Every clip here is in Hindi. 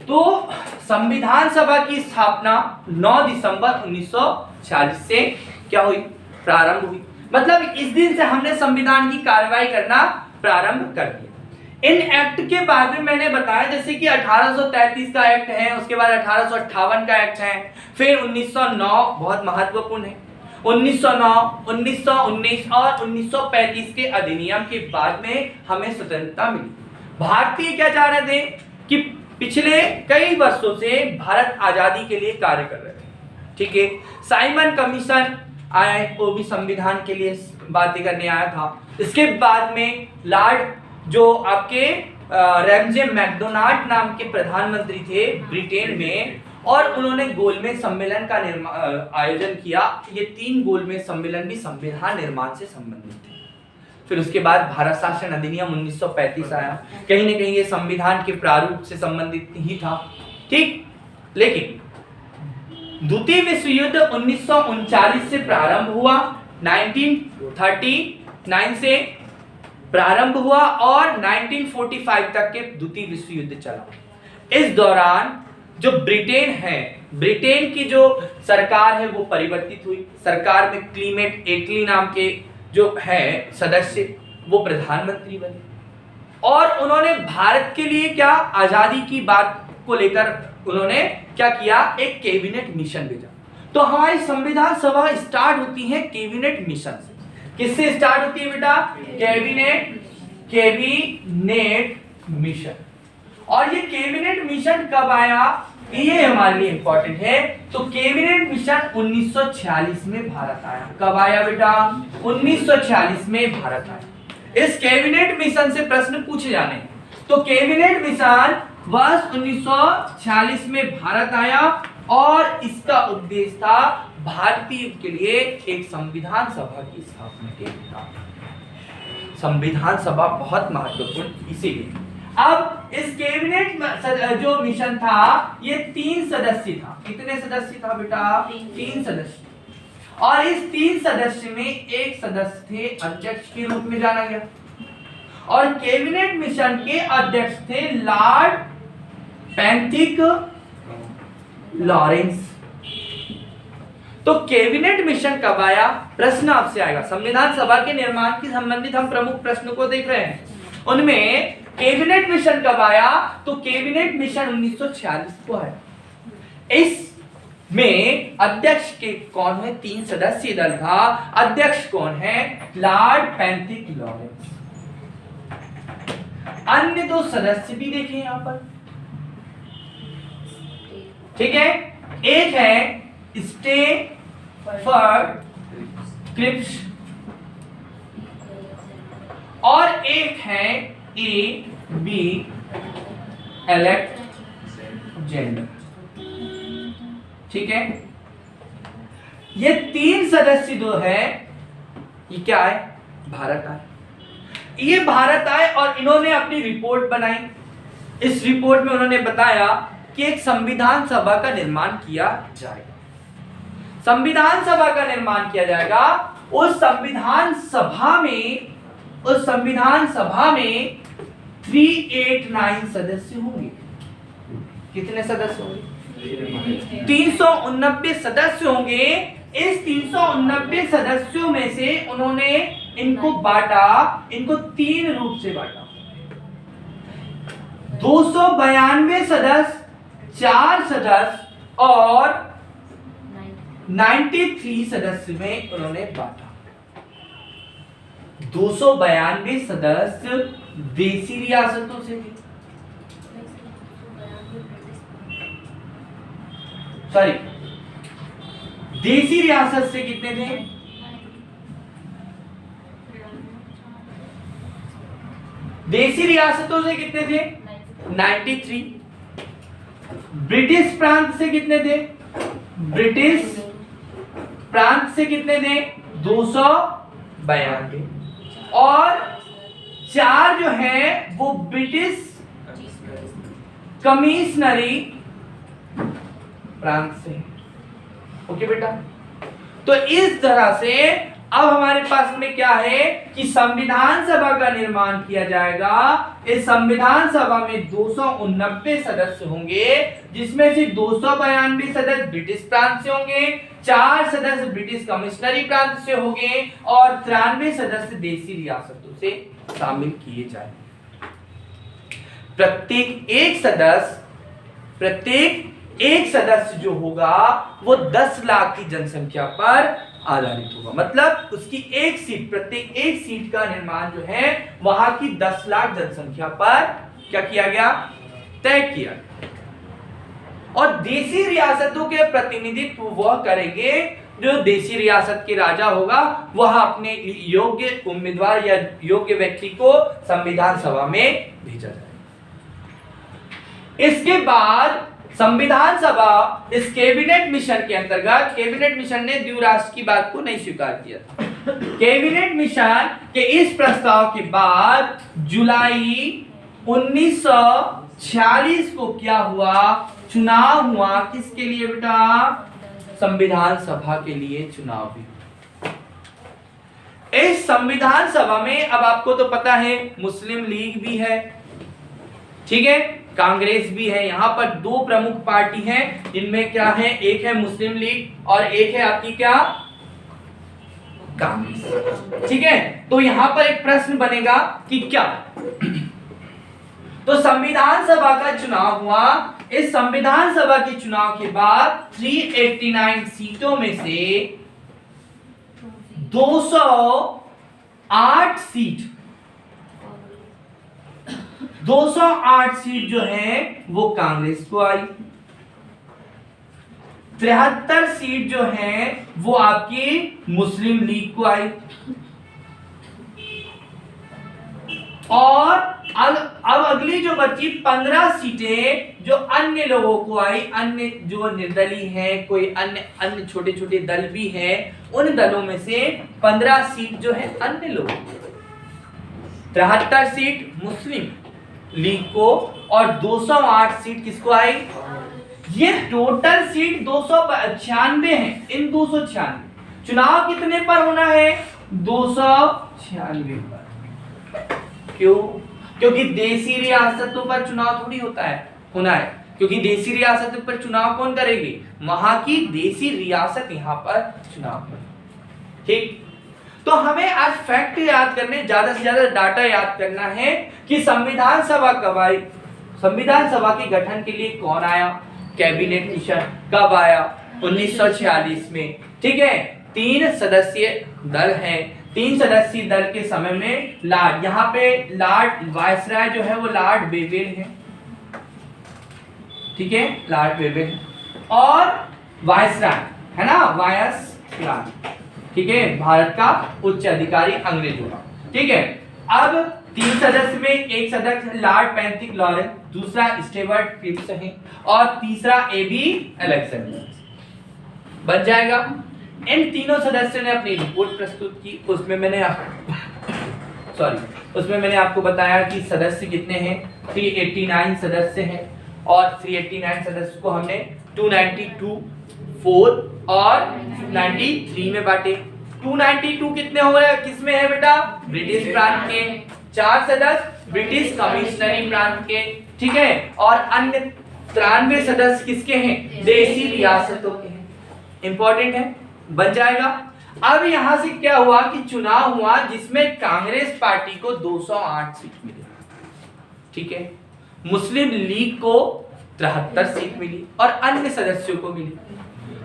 तो संविधान सभा की स्थापना 9 दिसंबर 1946 से क्या हुई, प्रारंभ हुई। मतलब इस दिन से हमने संविधान की कार्रवाई करना प्रारंभ कर दिया। इन एक्ट के बाद में मैंने बताया जैसे कि 1833 का एक्ट है, उसके बाद 1858 का एक्ट है, फिर 1909 बहुत महत्वपूर्ण है, 1909, 1919 और 1935 के अधिनियम के बाद में हमें स्वतंत्रता मिली। भारतीय क्या चाह रहे थे कि पिछले कई वर्षों से भारत आजादी के लिए कार्य कर रहे थे, ठीक है। साइमन कमीशन आए, वो भी संविधान के लिए बातें करने आया था। इसके बाद में लॉर्ड जो आपके रैमजे मैकडोनाल्ड नाम के प्रधानमंत्री थे ब्रिटेन में, और उन्होंने गोलमेज सम्मेलन का आयोजन किया। ये 3 गोलमेज सम्मेलन भी संविधान निर्माण से संबंधित थे। फिर उसके बाद भारत शासन अधिनियम 1935 आया, कहीं ना कहीं ये संविधान के प्रारूप से संबंधित ही था, ठीक। लेकिन द्वितीय विश्व युद्ध 1939 से प्रारंभ हुआ, 1939 से प्रारंभ हुआ और 1945 तक के द्वितीय विश्व युद्ध चला। इस दौरान जो ब्रिटेन है, ब्रिटेन की जो सरकार है वो परिवर्तित हुई। सरकार में क्लीमेंट एटली नाम के जो है सदस्य, वो प्रधानमंत्री बने और उन्होंने भारत के लिए क्या आजादी की बात को लेकर उन्होंने क्या किया, एक कैबिनेट मिशन भेजा। तो हमारी संविधान सभा स्टार्ट होती है कैबिनेट मिशन से। किससे स्टार्ट होती है बेटा, कैबिनेट मिशन। और ये कैबिनेट मिशन कब आया, ये हमारे लिए इंपॉर्टेंट है। तो कैबिनेट मिशन 1946 में भारत आया। कब आया बेटा, 1946 में भारत आया। इस कैबिनेट मिशन से प्रश्न पूछे जाने हैं। तो कैबिनेट मिशन वर्ष 1946 में भारत आया और इसका उद्देश्य था भारतीय के लिए एक संविधान सभा की स्थापना की। संविधान सभा बहुत महत्वपूर्ण इसीलिए। अब इस कैबिनेट जो मिशन था ये 3 सदस्य था। कितने सदस्य था बेटा, 3 सदस्य। और इस 3 सदस्य में एक सदस्य थे अध्यक्ष के रूप में जाना गया, और कैबिनेट मिशन के अध्यक्ष थे लॉर्ड पैंथिक लॉरेंस। तो कैबिनेट मिशन कब आया, प्रश्न आपसे आएगा। संविधान सभा के निर्माण की संबंधित हम प्रमुख प्रश्न को देख रहे हैं, उनमें कैबिनेट मिशन कब आया, तो कैबिनेट मिशन 1946 को आया। इसमें अध्यक्ष के कौन है, 3 सदस्यीय दल था। अध्यक्ष कौन है, लॉर्ड पैंथिक लॉरेंस। अन्य 2 सदस्य भी देखें यहां पर, ठीक है। एक है स्टेफर्ड क्रिप्स और एक है A.B. अलेक्जेंडर, ठीक है। ये 3 सदस्य जो है ये क्या है, भारत आए। ये भारत आए और इन्होंने अपनी रिपोर्ट बनाई। इस रिपोर्ट में उन्होंने बताया कि एक संविधान सभा का निर्माण किया जाएगा। संविधान सभा का निर्माण किया जाएगा। उस संविधान सभा में 389 सदस्य होंगे। कितने सदस्य होंगे, 389 सदस्य होंगे। इस 389 सदस्यों में से उन्होंने इनको बांटा, इनको 3 रूप से बांटा। 292 सदस्य, 4 सदस्य और 93 सदस्य में उन्होंने बांटा। 292 सदस्य देसी रियासतों से थे, सॉरी देसी रियासत से कितने थे, देसी रियासतों से कितने थे, 93। ब्रिटिश प्रांत से कितने थे, ब्रिटिश प्रांत से कितने थे, 292। और 4 जो है वो ब्रिटिश कमिश्नरी प्रांत से। ओके बेटा, तो इस तरह से अब हमारे पास में क्या है कि संविधान सभा का निर्माण किया जाएगा। इस संविधान सभा में 289 सदस्य होंगे, जिसमें से 292 सदस्य ब्रिटिश प्रांत से होंगे, 4 सदस्य ब्रिटिश कमिश्नरी प्रांत से होंगे और 93 सदस्य देशी रियासतों से शामिल किए जाएंगे। प्रत्येक एक सदस्य जो होगा वो 10 लाख की जनसंख्या पर आधारित होगा। मतलब उसकी एक सीट, प्रत्येक एक सीट का निर्माण जो है वहां की 10 लाख जनसंख्या पर क्या किया गया, तय किया। और देशी रियासतों के प्रतिनिधित्व वह करेंगे जो देशी रियासत के राजा होगा, वह अपने योग्य उम्मीदवार या योग्य व्यक्ति को संविधान सभा में भेजा जाएगा। इसके बाद संविधान सभा इस कैबिनेट मिशन के अंतर्गत, कैबिनेट मिशन ने द्विराष्ट्र की बात को नहीं स्वीकार किया था। कैबिनेट मिशन के इस प्रस्ताव के बाद जुलाई 1946 को क्या हुआ, चुनाव हुआ। किसके लिए बेटा, संविधान सभा के लिए चुनाव हुआ। इस संविधान सभा में अब आपको तो पता है मुस्लिम लीग भी है, ठीक है, कांग्रेस भी है। यहां पर 2 प्रमुख पार्टी हैं, जिनमें क्या है, एक है मुस्लिम लीग और एक है आपकी क्या, कांग्रेस, ठीक है। तो यहां पर एक प्रश्न बनेगा कि क्या, तो संविधान सभा का चुनाव हुआ। इस संविधान सभा के चुनाव के बाद 389 सीटों में से 208 सीट जो है वो कांग्रेस को आई। 73 सीट जो है वो आपकी मुस्लिम लीग को आई। और अब अगली जो बची 15 सीटें जो अन्य लोगों को आई, अन्य जो निर्दलीय हैं, कोई अन्य छोटे छोटे दल भी हैं, उन दलों में से 15 सीट जो है अन्य लोगों को। 73 सीट मुस्लिम लीग को और 208 सीट किसको आई। ये टोटल सीट 296 है। इन 296 चुनाव कितने पर होना है, 296 पर। क्यों, क्योंकि देशी रियासतों पर चुनाव थोड़ी होना है, क्योंकि देशी रियासतों पर चुनाव कौन करेगी, वहां की देशी रियासत यहां पर चुनाव करेगी, ठीक। तो हमें आज फैक्ट याद करने, ज्यादा से ज्यादा डाटा याद करना है कि संविधान सभा कब आई, संविधान सभा के गठन के लिए कौन आया, कैबिनेट मिशन कब आया, 1946 में, ठीक है। 3 सदस्यीय दल है। 3 सदस्यीय दल के समय में लॉर्ड, यहाँ पे लॉर्ड वायसराय जो है वो लॉर्ड वेवेल है, ठीक है, लॉर्ड वेवेल और वायसराय है ना, वायसराय, ठीक है, भारत का उच्च अधिकारी अंग्रेजों का, ठीक है। अब 3 सदस्य में एक सदस्य लॉर्ड पैंथिक लॉरेंस, दूसरा स्टीवर्ट फिप्स है और तीसरा एबी अलेक्जेंडर बन जाएगा। इन तीनों सदस्यों ने अपनी रिपोर्ट प्रस्तुत की। उसमें मैंने आपको बताया कि सदस्य कितने हैं, 389 सदस्य हैं और 389 सदस्य को हमने 292, 4 और 93 में बांटे। 292 कितने हो रहे हैं, किसमें है बेटा, ब्रिटिश प्रांत के, 4 सदस्य ब्रिटिश कमिश्नरी प्रांत के, ठीक है, और अन्य 93 सदस्य किसके हैं, देशी रियासतों के हैं। इंपॉर्टेंट है, बन जाएगा। अब यहां से क्या हुआ कि चुनाव हुआ जिसमें कांग्रेस पार्टी को 208 सीट मिली, ठीक है, मुस्लिम लीग को 73 सीट मिली और अन्य सदस्यों को मिली।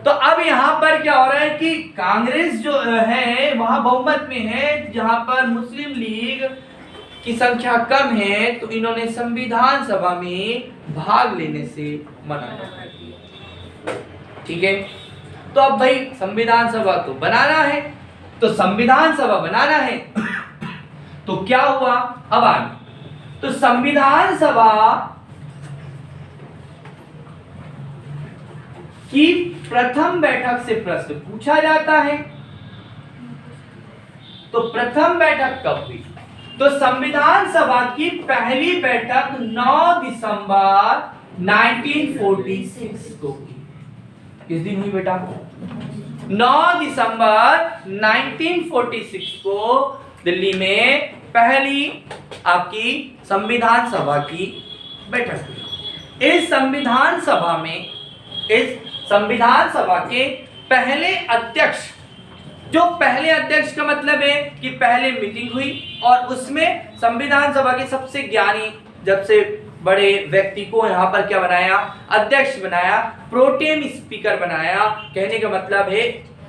तो अब यहां पर क्या हो रहा है कि कांग्रेस जो है वहां बहुमत में है, जहां पर मुस्लिम लीग की संख्या कम है, तो इन्होंने संविधान सभा में भाग लेने से मना कर दिया, ठीक है। तो अब भाई संविधान सभा तो बनाना है, तो संविधान सभा बनाना है तो क्या हुआ, अब आगे तो संविधान सभा की प्रथम बैठक से प्रश्न पूछा जाता है। तो प्रथम बैठक कब हुई, तो संविधान सभा की पहली बैठक 9 दिसंबर 1946 को हुई। किस दिन हुई बेटा, 9 दिसंबर 1946 को दिल्ली में पहली आपकी संविधान सभा की बैठक हुई। इस संविधान सभा के पहले अध्यक्ष, जो पहले अध्यक्ष का मतलब है कि पहले मीटिंग हुई और उसमें संविधान सभा के सबसे ज्ञानी, जब से बड़े व्यक्ति को यहाँ पर क्या बनाया, अध्यक्ष बनाया, प्रोटेम स्पीकर बनाया, कहने का मतलब है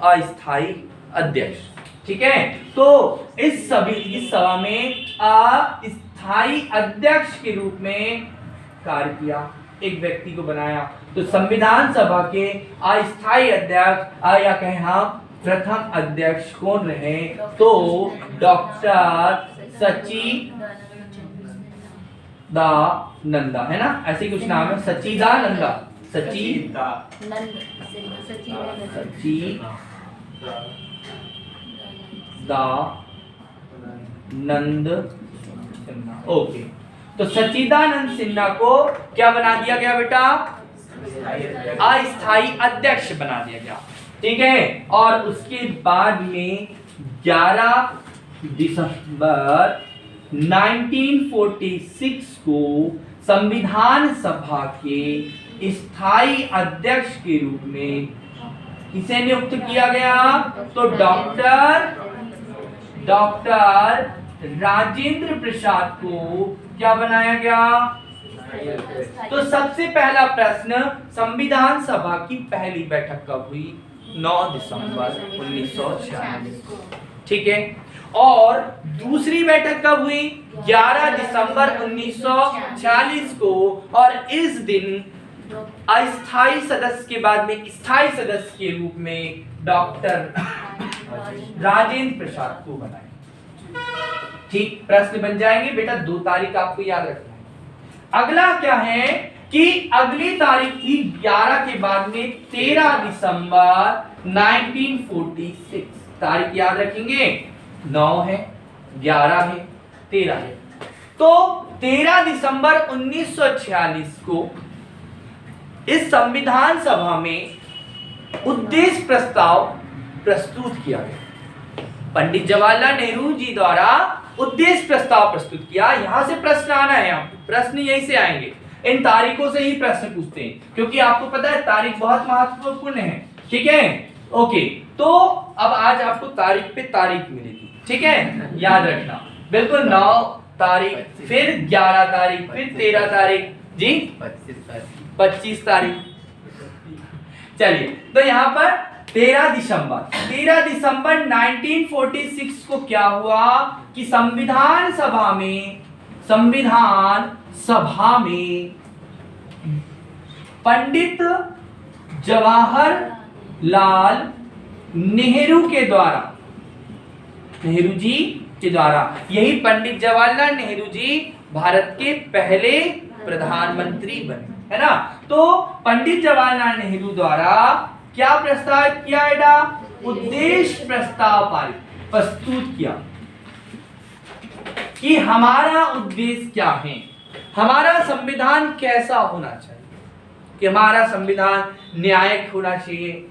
अस्थायी अध्यक्ष। ठीक है, तो इस सभा में अस्थायी अध्यक्ष के रूप में कार्य किया, एक व्यक्ति को बनाया। तो संविधान सभा के अस्थायी अध्यक्ष या कहें हम प्रथम अध्यक्ष कौन रहे, तो डॉक्टर सच्चिदानंद है ना, ऐसे कुछ नाम है, सच्चिदानंद ओके। तो सच्चिदानंद सिन्हा को क्या बना दिया गया बेटा, अस्थायी अध्यक्ष बना दिया गया। ठीक है, और उसके बाद में 11 दिसंबर 1946 को संविधान सभा के स्थायी अध्यक्ष के रूप में किसे नियुक्त किया गया, तो डॉक्टर राजेंद्र प्रसाद को क्या बनाया गया। तो सबसे पहला प्रश्न, संविधान सभा की पहली बैठक कब हुई, 9 दिसंबर 1946। ठीक है, और दूसरी बैठक कब हुई, 11 दिसंबर 1946 को, और इस दिन अस्थायी सदस्य के बाद में स्थायी सदस्य के रूप में डॉक्टर राजेंद्र प्रसाद को बनाया। ठीक, प्रश्न बन जाएंगे बेटा, 2 तारीख आपको याद रखना है। अगला क्या है कि अगली तारीख थी 11 के बाद में 13 दिसंबर 1946, तारीख याद रखेंगे, 9 है, 11 है, 13 है। तो 13 दिसंबर 1946 को इस संविधान सभा में उद्देश्य प्रस्ताव प्रस्तुत किया गया। पंडित जवाहरलाल नेहरू जी द्वारा उद्देश्य प्रस्ताव प्रस्तुत किया। यहां से प्रश्न आना है, आपको प्रश्न यहीं से आएंगे, इन तारीखों से ही प्रश्न पूछते हैं, क्योंकि आपको पता है तारीख बहुत महत्वपूर्ण है। ठीक है, ओके। तो अब आज आपको तारीख पे तारीख मिलेगी, ठीक है, याद रखना बिल्कुल। 9 तारीख, फिर 11 तारीख, फिर 13 तारीख, जी 25 तारीख। चलिए, तो यहाँ पर 13 दिसंबर 1946 को क्या हुआ कि संविधान सभा में पंडित जवाहरलाल नेहरू जी के द्वारा, यही पंडित जवाहरलाल नेहरू जी भारत के पहले प्रधानमंत्री बने, है ना। तो पंडित जवाहरलाल नेहरू द्वारा क्या प्रस्ताव किया बेटा, उद्देश्य प्रस्ताव प्रस्तुत किया कि हमारा उद्देश्य क्या है, हमारा संविधान कैसा होना चाहिए, कि हमारा संविधान न्यायिक होना चाहिए,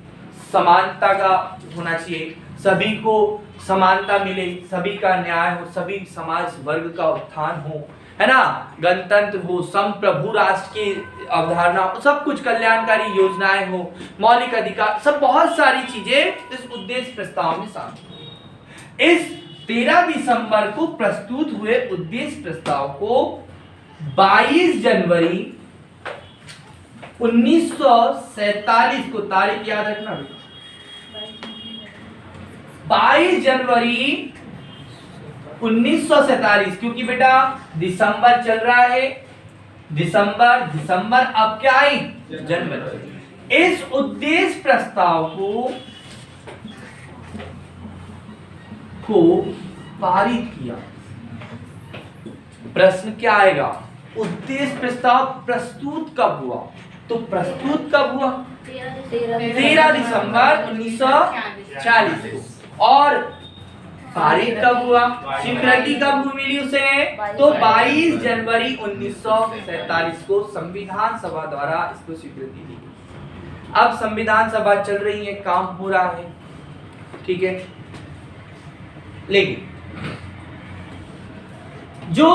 समानता का होना चाहिए, सभी को समानता मिले, सभी का न्याय हो, सभी समाज वर्ग का उत्थान हो, है ना, गणतंत्र हो, संप्रभु राष्ट्र की अवधारणा, सब कुछ कल्याणकारी योजनाएं हो, मौलिक अधिकार, सब बहुत सारी चीजें इस उद्देश्य प्रस्ताव में शामिल। इस 13 दिसंबर को प्रस्तुत हुए उद्देश्य प्रस्ताव को 22 जनवरी 1947 को, तारीख याद रखना, 22 जनवरी 1947, क्योंकि बेटा दिसंबर चल रहा है, दिसंबर अब क्या आई, जनवरी। इस उद्देश्य प्रस्ताव को पारित किया। प्रश्न क्या आएगा, उद्देश्य प्रस्ताव प्रस्तुत कब हुआ, तो प्रस्तुत कब हुआ, 13 दिसंबर 1946 को, और तारीख कब हुआ, स्वीकृति कब मिली उसे, तो 22 जनवरी 1947 को संविधान सभा द्वारा इसको स्वीकृति दी। अब संविधान सभा चल रही है, काम हो रहा है, ठीक है। लेकिन जो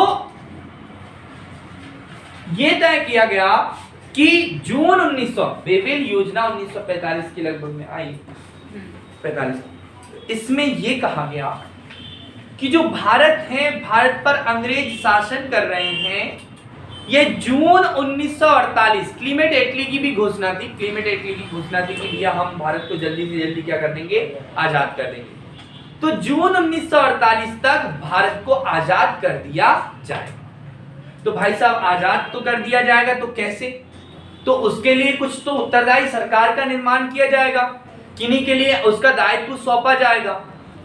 ये तय किया गया कि जून 1900 वेवेल योजना 1945 के लगभग में आई, 45, इसमें ये कहा गया कि जो भारत है, भारत पर अंग्रेज शासन कर रहे हैं, ये जून 1948 क्लीमेट एटली की भी घोषणा थी, क्लीमेट एटली की घोषणा थी कि भैया हम भारत को जल्दी से जल्दी क्या कर देंगे, आजाद कर देंगे। तो जून 1948 तक भारत को आजाद कर दिया जाए। तो भाई साहब आजाद तो कर दिया जाएगा, तो कैसे? तो उसके लिए कुछ तो उत्तरदायी सरकार का निर्माण किया जाएगा, किन्हीं के लिए उसका दायित्व सौंपा जाएगा।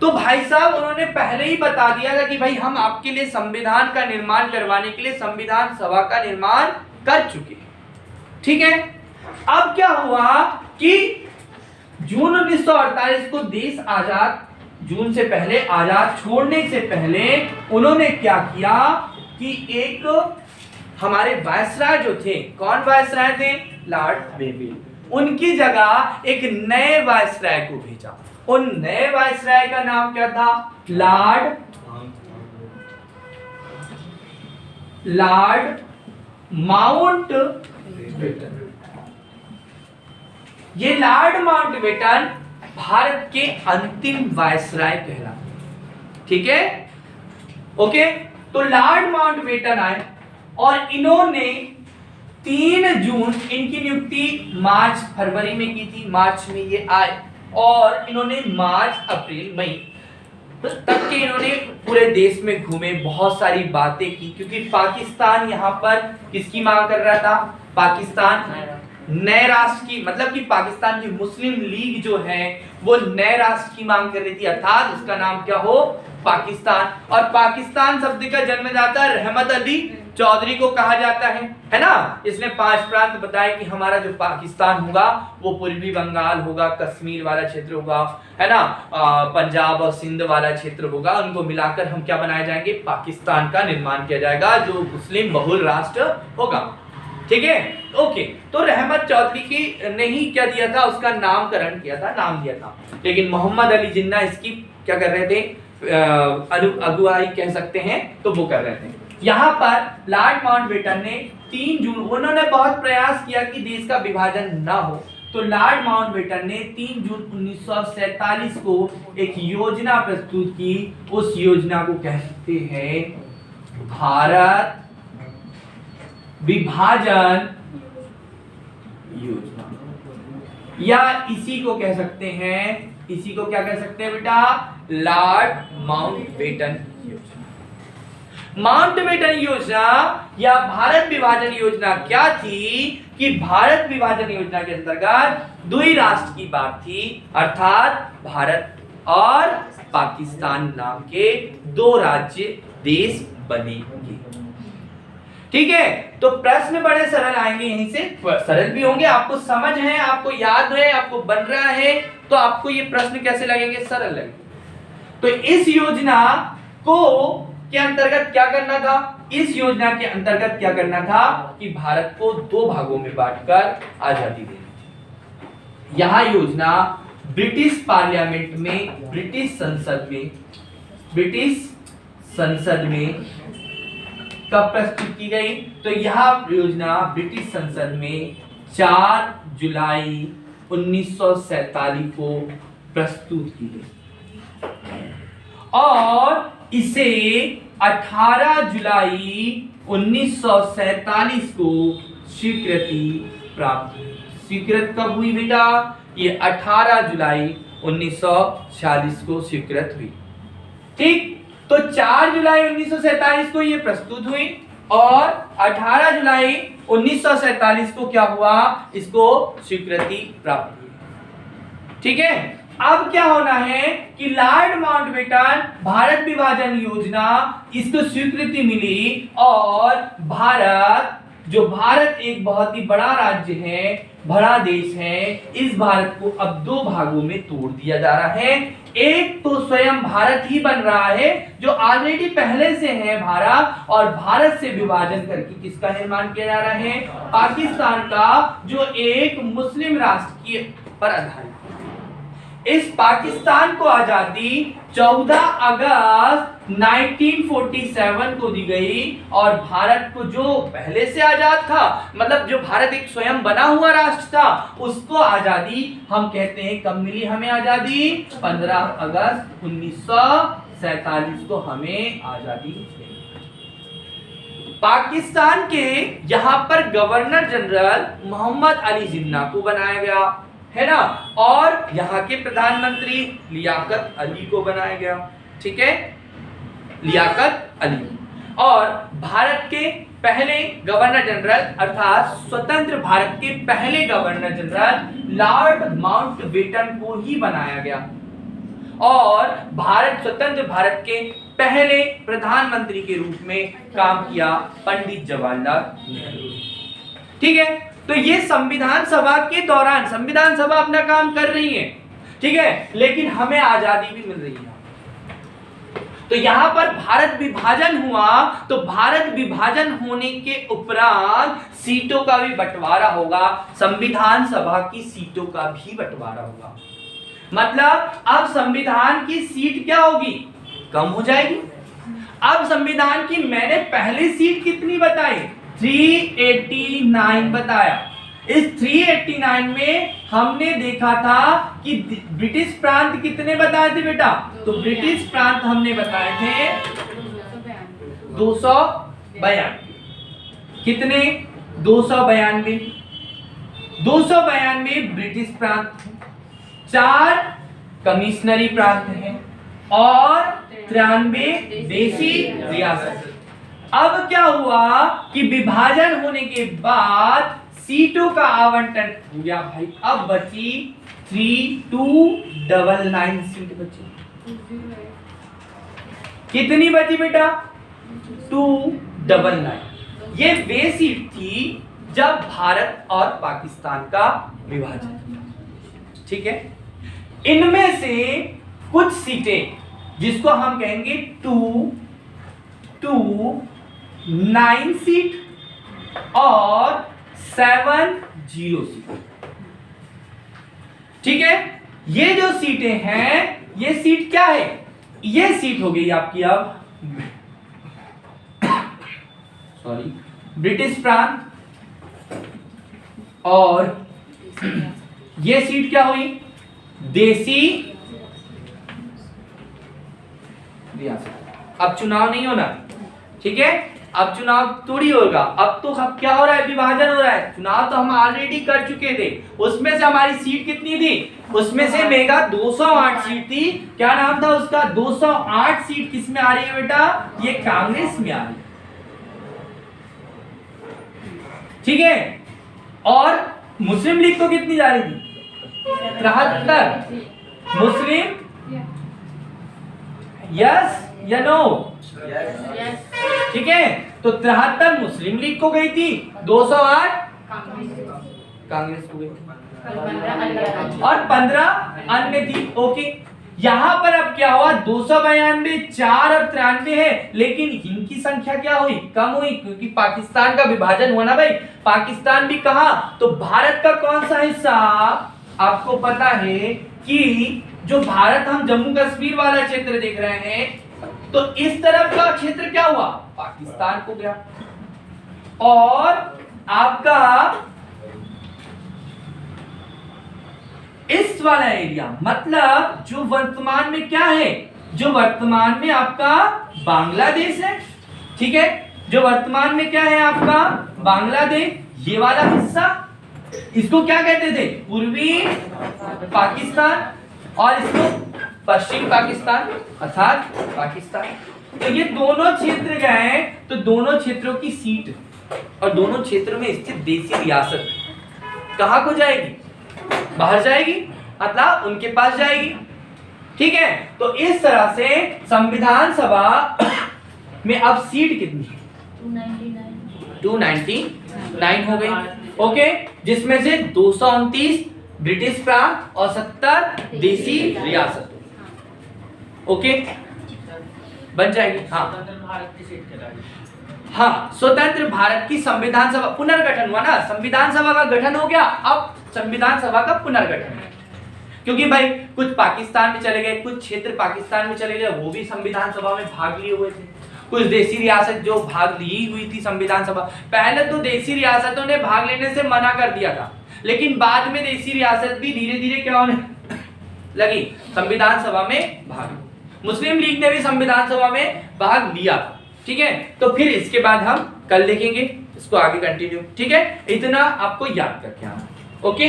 तो भाई साहब उन्होंने पहले ही बता दिया था कि भाई हम आपके लिए संविधान का निर्माण करवाने के लिए संविधान सभा का निर्माण कर चुके हैं, ठीक है। अब क्या हुआ कि जून 1948 को देश आजाद, जून से पहले, आजाद छोड़ने से पहले उन्होंने क्या किया कि एक हमारे वायसराय जो थे, कौन वायसराय थे? लॉर्ड वेवेल, उनकी जगह एक नए वायसराय को भेजा। उन नए वायसराय का नाम क्या था? Lord Mountbatten. ये लॉर्ड माउंटबेटन भारत के अंतिम वायसराय कहलाते, ठीक है, ओके। तो लॉर्ड माउंटबेटन आए और इन्होंने 3 जून, इनकी नियुक्ति मार्च फरवरी में की थी, मार्च में ये आए और इन्होंने मार्च अप्रैल मई तक के इन्होंने पूरे देश में घूमे, बहुत सारी बातें की, क्योंकि पाकिस्तान यहाँ पर किसकी मांग कर रहा था? पाकिस्तान नए राष्ट्र की, मतलब कि पाकिस्तान की मुस्लिम लीग जो है वो नए राष्ट्र की मांग कर रही थी, अर्थात उसका नाम क्या हो? पाकिस्तान। और पाकिस्तान शब्द का जन्मदाता रहमत अली चौधरी को कहा जाता है ना। इसने 5 प्रांत बताए कि हमारा जो पाकिस्तान होगा वो पूर्वी बंगाल होगा, कश्मीर वाला क्षेत्र होगा, है ना, पंजाब और सिंध वाला क्षेत्र होगा, उनको मिलाकर हम क्या बनाए जाएंगे? पाकिस्तान का निर्माण किया जाएगा, जो मुस्लिम बहुल राष्ट्र होगा, ठीक है, ओके। तो रहमत चौधरी की ने ही क्या दिया था? उसका नामकरण किया था, नाम दिया था। लेकिन मोहम्मद अली जिन्ना इसकी क्या कर रहे थे? अगुवाई कह सकते हैं, तो वो कर रहे थे। यहाँ पर लॉर्ड माउंटबेटन ने 3 जून, उन्होंने बहुत प्रयास किया कि देश का विभाजन ना हो, तो लॉर्ड माउंटबेटन ने 3 जून 1947 को एक योजना प्रस्तुत की। उस योजना को कहते हैं भारत विभाजन योजना, या इसी को कह सकते हैं, इसी को क्या कह सकते हैं बेटा? लॉर्ड माउंटबेटन योजना। माउंटबेटन योजना या भारत विभाजन योजना क्या थी कि भारत विभाजन योजना के अंतर्गत 2 राष्ट्र की बात थी, अर्थात भारत और पाकिस्तान नाम के 2 राज्य देश बनेंगे, ठीक है। तो प्रश्न बड़े सरल आएंगे, यहीं से सरल भी होंगे, आपको समझ है, आपको याद है, आपको बन रहा है, तो आपको ये प्रश्न कैसे लगेंगे? सरल लगेंगे। तो इस योजना को के अंतर्गत क्या करना था? इस योजना के अंतर्गत क्या करना था कि भारत को 2 भागों में बांटकर आजादी देनी थी। यह योजना ब्रिटिश पार्लियामेंट में, ब्रिटिश संसद में कब प्रस्तुत की गई? तो यह योजना ब्रिटिश संसद में 4 जुलाई 1947 को प्रस्तुत की गई और इसे 18 जुलाई 1947 को स्वीकृति प्राप्त हुई। स्वीकृत कब हुई बेटा? ये 18 जुलाई 1946 को स्वीकृत हुई, ठीक। तो 4 जुलाई 1947 को ये प्रस्तुत हुई और 18 जुलाई 1947 को क्या हुआ? इसको स्वीकृति प्राप्त हुई, ठीक है। अब क्या होना है कि लॉर्ड माउंटबेटन भारत विभाजन योजना, इसको स्वीकृति मिली और भारत जो भारत एक बहुत ही बड़ा राज्य है, बड़ा देश है, इस भारत को अब दो भागों में तोड़ दिया जा रहा है। एक तो स्वयं भारत ही बन रहा है जो ऑलरेडी पहले से है भारत, और भारत से विभाजन करके किसका निर्माण किया जा रहा है, पाकिस्तान का, जो एक मुस्लिम राष्ट्र की पर आधारित। इस पाकिस्तान को आजादी 14 अगस्त 1947 को दी गई, और भारत को जो पहले से आजाद था, मतलब जो भारत एक स्वयं बना हुआ राष्ट्र था, उसको आजादी हम कहते हैं कब मिली हमें आजादी, 15 अगस्त 1947 को हमें आजादी मिली। पाकिस्तान के यहाँ पर गवर्नर जनरल मोहम्मद अली जिन्ना को बनाया गया है ना, और यहाँ के प्रधानमंत्री लियाकत अली को बनाया गया, ठीक है, लियाकत अली। और भारत के पहले गवर्नर जनरल अर्थात स्वतंत्र भारत के पहले गवर्नर जनरल लॉर्ड माउंटबेटन को ही बनाया गया, और स्वतंत्र भारत के पहले प्रधानमंत्री के रूप में काम किया पंडित जवाहरलाल नेहरू, ठीक है। तो ये संविधान सभा के दौरान संविधान सभा अपना काम कर रही है, ठीक है, लेकिन हमें आजादी भी मिल रही है। तो यहां पर भारत विभाजन हुआ, तो भारत विभाजन होने के उपरांत सीटों का भी बंटवारा होगा, संविधान सभा की सीटों का भी बंटवारा होगा। मतलब अब संविधान की सीट क्या होगी, कम हो जाएगी। अब संविधान की मैंने पहले सीट कितनी बताई, 389 बताया। इस 389 में हमने देखा था कि ब्रिटिश प्रांत कितने बताए थे बेटा, तो ब्रिटिश प्रांत हमने बताए थे 292। कितने, 292 ब्रिटिश प्रांत, 4 कमिश्नरी प्रांत हैं और 93 देशी रियासत। अब क्या हुआ कि विभाजन होने के बाद सीटों का आवंटन हो गया भाई, अब बची 3299 सीट बची। कितनी बची बेटा, 299। ये वे सीट थी जब भारत और पाकिस्तान का विभाजन, ठीक है। इनमें से कुछ सीटें जिसको हम कहेंगे 229 सीट और 70 सीट, ठीक है। ये जो सीटें हैं, ये सीट क्या है, ये सीट हो गई आपकी अब सॉरी ब्रिटिश प्रांत, और ये सीट क्या हुई, देसी रियासत। अब चुनाव नहीं होना, ठीक है, अब चुनाव थोड़ी होगा, अब तो अब क्या हो रहा है, विभाजन हो रहा है। चुनाव तो हम ऑलरेडी कर चुके थे, उसमें से हमारी सीट कितनी थी, उसमें से मेगा 208 सीट थी। क्या नाम था उसका, 208 सीट किस में आ रही है बेटा, ये कांग्रेस में आ रही है, ठीक है। और मुस्लिम लीग को कितनी जा रही थी, 73। मुस्लिम, यस या नो, ठीक है, तो 73 मुस्लिम लीग को गई थी, 208 कांग्रेस को गई थी, और 15 अन्य थी, ओके। यहां पर अब क्या हुआ, 292, 4 और 93 है, लेकिन इनकी संख्या क्या हुई, कम हुई, क्योंकि पाकिस्तान का विभाजन हुआ ना भाई। पाकिस्तान भी कहा, तो भारत का कौन सा हिस्सा, आपको पता है कि जो भारत हम जम्मू कश्मीर वाला क्षेत्र देख रहे हैं, तो इस तरफ का क्षेत्र क्या हुआ, पाकिस्तान को गया, और आपका इस वाला एरिया, मतलब जो वर्तमान में क्या है, जो वर्तमान में आपका बांग्लादेश है, ठीक है, जो वर्तमान में क्या है आपका बांग्लादेश, ये वाला हिस्सा, इसको क्या कहते थे, पूर्वी पाकिस्तान, और इसको पश्चिम पाकिस्तान अर्थात पाकिस्तान। तो ये दोनों क्षेत्र गए, तो दोनों क्षेत्रों की सीट और दोनों क्षेत्रों में स्थित देशी रियासत कहां को जाएगी, बाहर जाएगी, मतलब उनके पास जाएगी, ठीक है। तो इस तरह से संविधान सभा में अब सीट कितनी है, 299 9 हो गई। ओके, जिसमें से 229 ब्रिटिश प्रांत और 70 देसी रियासत। ओके, बन जाएगी। हाँ हाँ, स्वतंत्र भारत की संविधान सभा पुनर्गठन हुआ ना, संविधान सभा का गठन हो गया, अब संविधान सभा का पुनर्गठन है, क्योंकि भाई कुछ पाकिस्तान में चले गए, कुछ क्षेत्र पाकिस्तान में चले गए, वो भी संविधान सभा में भाग लिए हुए थे। कुछ देसी रियासत जो भाग ली हुई थी संविधान सभा, पहले तो देसी रियासतों ने भाग लेने से मना कर दिया था, लेकिन बाद में देसी रियासत भी धीरे धीरे क्या होने लगी, संविधान सभा में भाग। मुस्लिम लीग ने भी संविधान सभा में भाग लिया था। ठीक है, तो फिर इसके बाद हम कल देखेंगे इसको आगे कंटिन्यू। ठीक है, इतना आपको याद करके आना। ओके,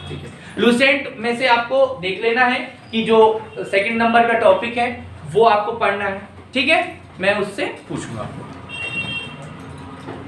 ठीक है। लूसेंट में से आपको देख लेना है कि जो सेकंड नंबर का टॉपिक है वो आपको पढ़ना है। ठीक है, मैं उससे पूछूंगा आपको।